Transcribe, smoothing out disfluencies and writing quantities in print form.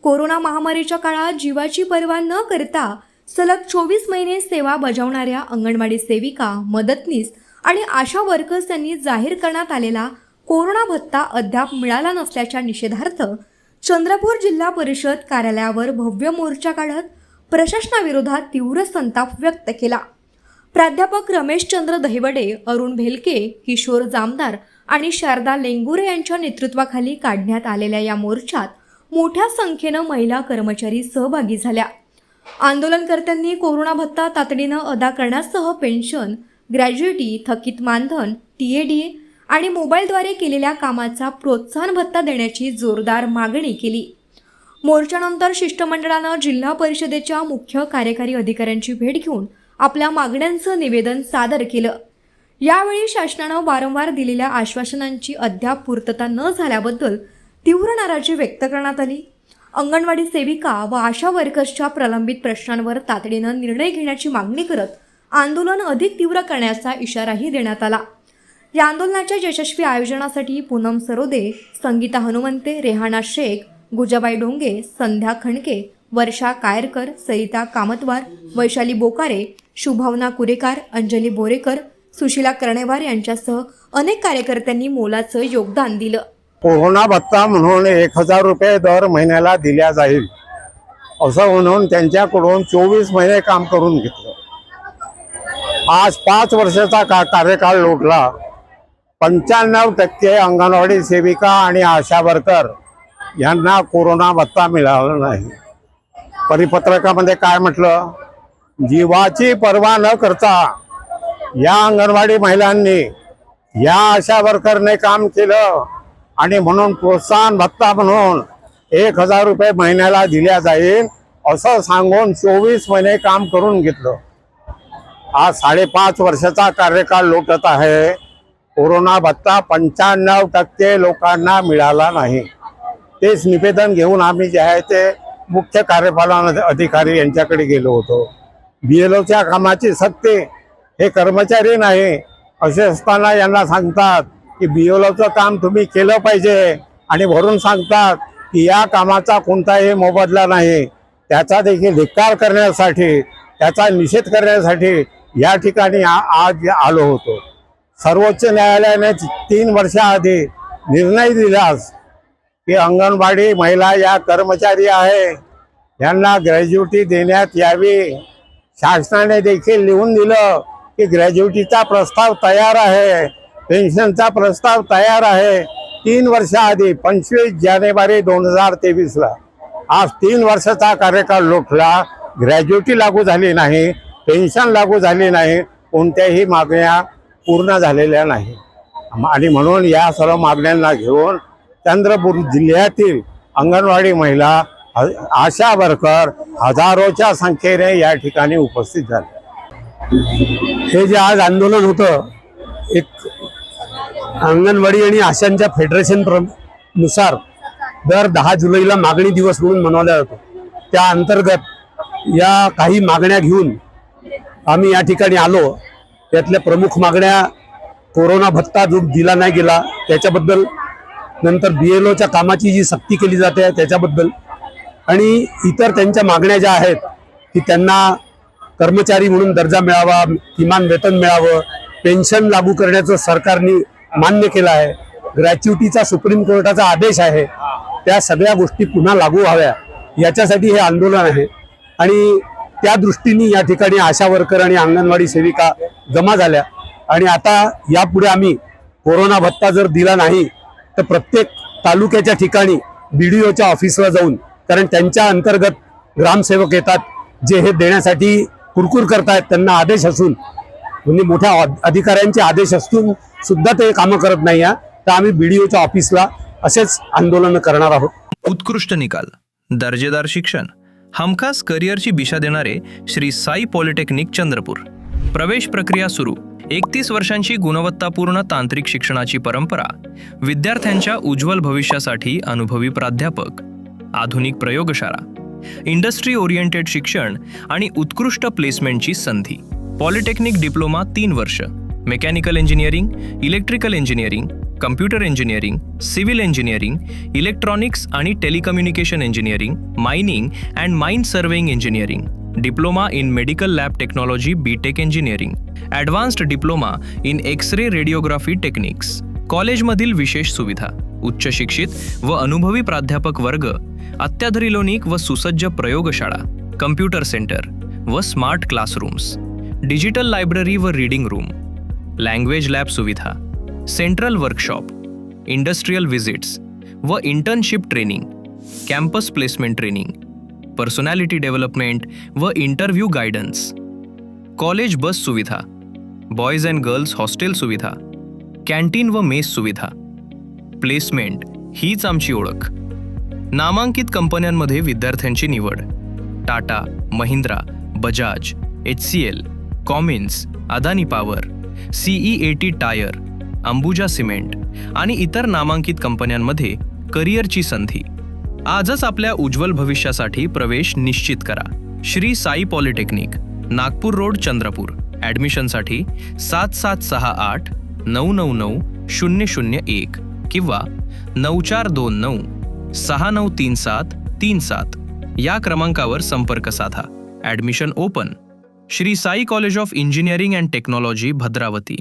Corona महामारीच्या काळात जीवाची पर्वा न करता सलग 24 महिने सेवा बजावणाऱ्या अंगणवाडी सेविका, मदतनीस आणि आशा वर्कर्स यांनी जाहीर करण्यात आलेला कोरोना भत्ता अद्याप मिळाला नसल्याच्या निषेधार्थ चंद्रपूर जिल्हा परिषद कार्यालयावर भव्य मोर्चा काढत प्रशासनाविरोधात तीव्र संताप व्यक्त केला। प्राध्यापक रमेशचंद्र दहिवडे, अरुण भेलके, किशोर जामदार आणि शारदा लेंगुरे यांच्या नेतृत्वाखाली काढण्यात आलेल्या या मोर्चात मोठ्या संख्येनं महिला कर्मचारी सहभागी झाल्या। आंदोलनकर्त्यांनी कोरोना भत्ता तातडीनं अदा करण्यासह पेन्शन, ग्रॅज्युइटी, थकीत मानधन, TADA आणि मोबाईलद्वारे केलेल्या कामाचा प्रोत्साहन भत्ता देण्याची जोरदार मागणी केली। मोर्चानंतर शिष्टमंडळानं जिल्हा परिषदेच्या मुख्य कार्यकारी अधिकाऱ्यांची भेट घेऊन आपल्या मागण्यांचं निवेदन सादर केलं। यावेळी शासनानं वारंवार दिलेल्या आश्वासनांची अद्याप पूर्तता न झाल्याबद्दल तीव्र नाराजी व्यक्त करण्यात आली। अंगणवाडी सेविका व आशा वर्कर्सच्या प्रलंबित प्रश्नांवर तातडीनं निर्णय घेण्याची मागणी करत आंदोलन अधिक तीव्र करण्याचा इशाराही देण्यात आला। या आंदोलनाच्या यशस्वी आयोजनासाठी पूनम सरोदे, संगीता हनुमंते, रेहाना शेख, गुजाबाई डोंगे, संध्या खणके, वर्षा कायरकर, सरिता कामतवार, वैशाली बोकारे, शुभावना कुरेकार, अंजली बोरेकर, सुशीला कर्णेवार यांच्यासह अनेक कार्यकर्त्यांनी मोलाचं योगदान दिलं। कोरोना भत्ता म्हणून 1000 रुपये दर महिन्याला दिल्या जाईल असं म्हणून त्यांच्याकडून 24 महिने काम करून घेतलं। आज 5 वर्षाचा कार्यकाळ लोटला। 95% अंगणवाडी सेविका आणि आशा वर्कर यांना कोरोना भत्ता मिळाला नाही। परिपत्रकामध्ये काय म्हटलं? जीवाची पर्वा न करता या अंगणवाडी महिलांनी, या आशा वर्करने काम केलं आणि म्हणून प्रोत्साहन भत्ता म्हणून 1000 रुपये महिन्याला दिल्या जाईल असं सांगून 24 महिने काम करून घेतलं। आज 5.5 वर्षाचा कार्यकाळ लोटत आहे। कोरोना भत्ता 95% लोकांना मिळाला नाही। तेच निवेदन घेऊन आम्ही जे आहे ते मुख्य कार्यपालन अधिकारी यांच्याकडे गेलो होतो। BLOच्या कामाची सक्ती हे कर्मचारी नाही असे असताना यांना सांगतात की BLOचं काम तुम्ही केलं पाहिजे आणि वरून सांगतात की या कामाचा कोणताही मोबदला नाही। त्याचा देखील धिक्कार करण्यासाठी, त्याचा निषेध करण्यासाठी या ठिकाणी आज आलो होतो। सर्वोच्च न्यायालयाने 3 वर्षाआधी निर्णय दिलास की अंगणवाडी महिला या कर्मचारी आहे, यांना ग्रॅज्युइटी देण्यात यावी। शासनाने देखील लिहून दिलं की ग्रॅज्युइटीचा प्रस्ताव तयार आहे, पेन्शनचा प्रस्ताव तयार आहे। 3 वर्षाआधी 25 जानेवारी 2023ला आज 3 वर्षाचा कार्यकाळ लोटला। ग्रॅज्युइटी लागू झाली नाही, पेन्शन लागू झाली नाही, कोणत्याही मागण्या पूर्ण झालेल्या नाही। आणि म्हणून या सर्व मागण्यांना घेऊन चंद्रपूर जिल्ह्यातील अंगणवाडी महिला, आशा वर्कर हजारोच्या संख्येने या ठिकाणी उपस्थित झाले। हे जे आज आंदोलन होतं, एक अंगणवाडी आणि आशांच्या फेडरेशन नुसार दर 10 जुलैला मागणी दिवस म्हणून मनवला जातो। त्या अंतर्गत या काही मागण्या घेऊन आम्ही या ठिकाणी आलो। त्यातल्या प्रमुख मागण्या कोरोना भत्ता जो दिला नाही गेला त्याच्याबद्दल, नंतर BLOच्या कामाची जी सक्ती केली जाते त्याच्याबद्दल, आणि इतर त्यांच्या मागण्या ज्या आहेत की त्यांना कर्मचारी म्हणून दर्जा मिळावा, किमान वेतन मिळावं, पेन्शन लागू करण्याचं सरकारने मान्य केलं आहे, ग्रॅच्युइटीचा सुप्रीम कोर्टाचा आदेश आहे, त्या सगळ्या गोष्टी पुन्हा लागू व्हाव्या याच्यासाठी हे आंदोलन आहे। आणि त्या दृष्टीने या ठिकाणी आशा वर्कर आणि अंगणवाडी सेविका जमा झाल्या। आणि आता यापुढे आम्ही कोरोना भत्ता जर दिला नाही तर प्रत्येक तालुक्याच्या ठिकाणी BDOच्या ऑफिसला जाऊन, कारण त्यांच्या अंतर्गत ग्रामसेवक येतात जे हे देण्यासाठी कुरकुर करतायत, त्यांना आदेश असून, म्हणजे मोठ्या अधिकाऱ्यांचे आदेश असून सुद्धा ते कामं करत नाही आहे, तर आम्ही BDOच्या ऑफिसला असेच आंदोलन करणार आहोत। उत्कृष्ट निकाल, दर्जेदार शिक्षण, हमखास करिअरची दिशा देणारे श्री साई पॉलिटेक्निक चंद्रपूर। प्रवेश प्रक्रिया सुरू। 31 वर्षांची गुणवत्तापूर्ण तांत्रिक शिक्षणाची परंपरा, विद्यार्थ्यांच्या उज्ज्वल भविष्यासाठी अनुभवी प्राध्यापक, आधुनिक प्रयोगशाळा, इंडस्ट्री ओरिएंटेड शिक्षण आणि उत्कृष्ट प्लेसमेंटची संधी। पॉलिटेक्निक डिप्लोमा 3 वर्ष, mechanical engineering, electrical engineering, computer engineering, civil engineering, electronics आणि telecommunication engineering, mining and mine surveying engineering, diploma in medical lab technology BTech engineering, advanced diploma in X-ray radiography techniques. कॉलेजमधील विशेष सुविधा: उच्च शिक्षित व अनुभवी प्राध्यापक वर्ग, अत्याधुनिक व सुसज्ज प्रयोगशाळा, कम्प्युटर सेंटर व स्मार्ट क्लासरूम्स, डिजिटल लायब्ररी व रीडिंग रूम, लँग्वेज लॅब सुविधा, सेंट्रल वर्कशॉप, इंडस्ट्रियल व्हिजिट्स व internship training, campus placement training, personality development व इंटरव्ह्यू गायडन्स, कॉलेज बस सुविधा, बॉयज अँड गर्ल्स हॉस्टेल सुविधा, कॅन्टीन व मेस सुविधा. Placement हीच आमची ओळख. नामांकित कंपन्यांमध्ये विद्यार्थ्यांची निवड: Tata, Mahindra, Bajaj, HCL, Cummins, Adani power, CEAT tyre, Ambuja cement आणि इतर नामांकित कंपन्यांमध्ये करिअरची संधी. आजच आपल्या उज्ज्वल भविष्यासाठी प्रवेश निश्चित करा. Shri Sai polytechnic, Nagpur road, Chandrapur. ॲडमिशनसाठी 7768 999 001 किंवा 9429 693737 या क्रमांकावर संपर्क साधा. Admission open. Shri Sai college of engineering and technology, Bhadravati.